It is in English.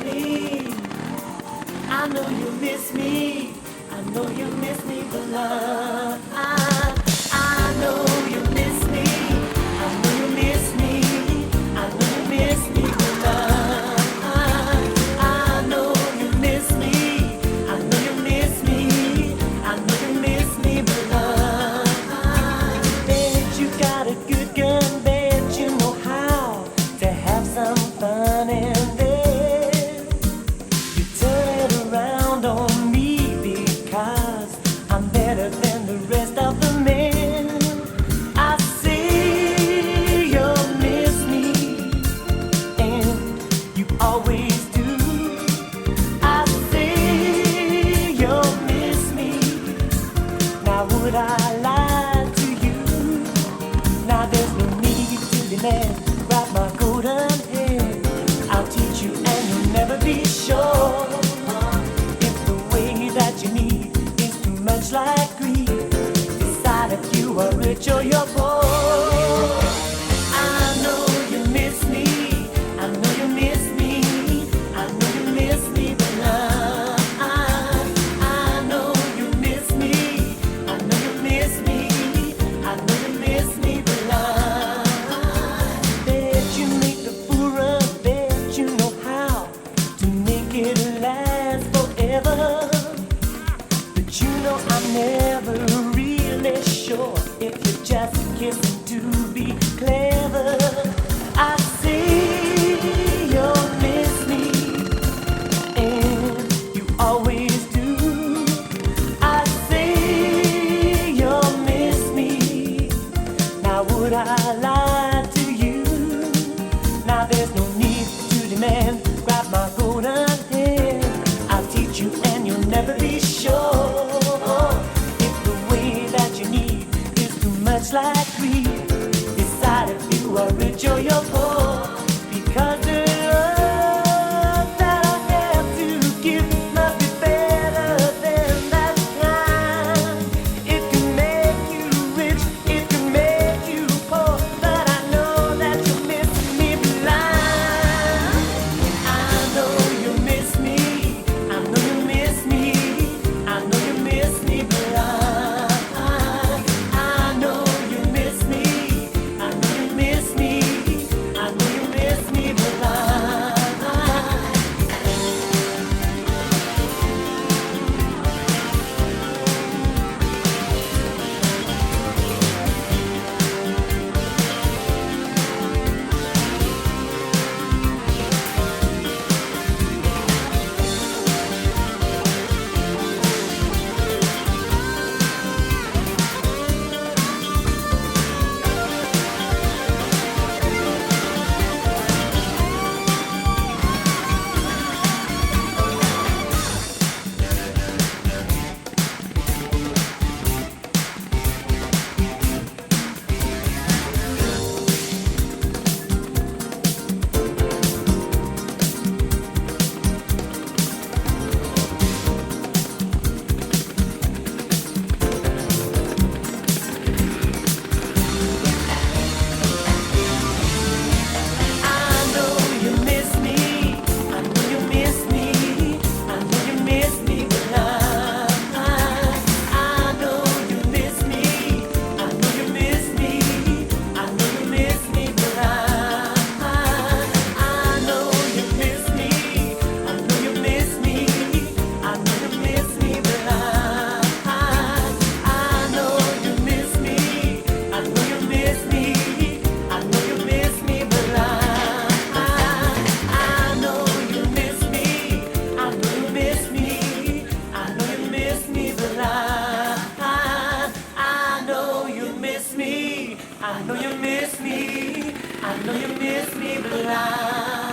me. I know you miss me. I know you miss me, but love. I know you miss me. I know you miss me. I know you miss me, but love. I know you miss me. I know you miss me. I know you miss me, but love. Bet you got a good gun. Bet you know how to have some fun in there. You turn it around on me because I'm better than the rest of the men. I say you'll miss me, and you always do. I say you'll miss me. Now would I lie to you? Now there's no need to demand. Grab my golden hand. I'll teach you and you'll never be sure. If the way that you need is too much like greed, decide if you are rich or you're poor. I know you miss me. I know you miss me. I know you miss me, but love. I know you miss me. I know you miss me. I know you miss me, but love. Bet you make the puro. Bet you know how to make it last forever. But you know I'm never really sure if you're just kissing to be clever. I say you'll miss me, and you always do. I say you'll miss me. Now would I lie to you? Now there's no need to demand. Grab my golden hand. I'll teach you and you'll never be sure. If the way that you need is too much like greed, decide if you are rich or you're poor. Because the love that I have to give must be better than that kind. It can make you rich, it can make you poor, but I know that you miss me blind. I know you miss me. I know you miss me. I know you miss me blind. I know you miss me. I know you miss me. I know you miss me blind. I know you miss me, I know you miss me blind.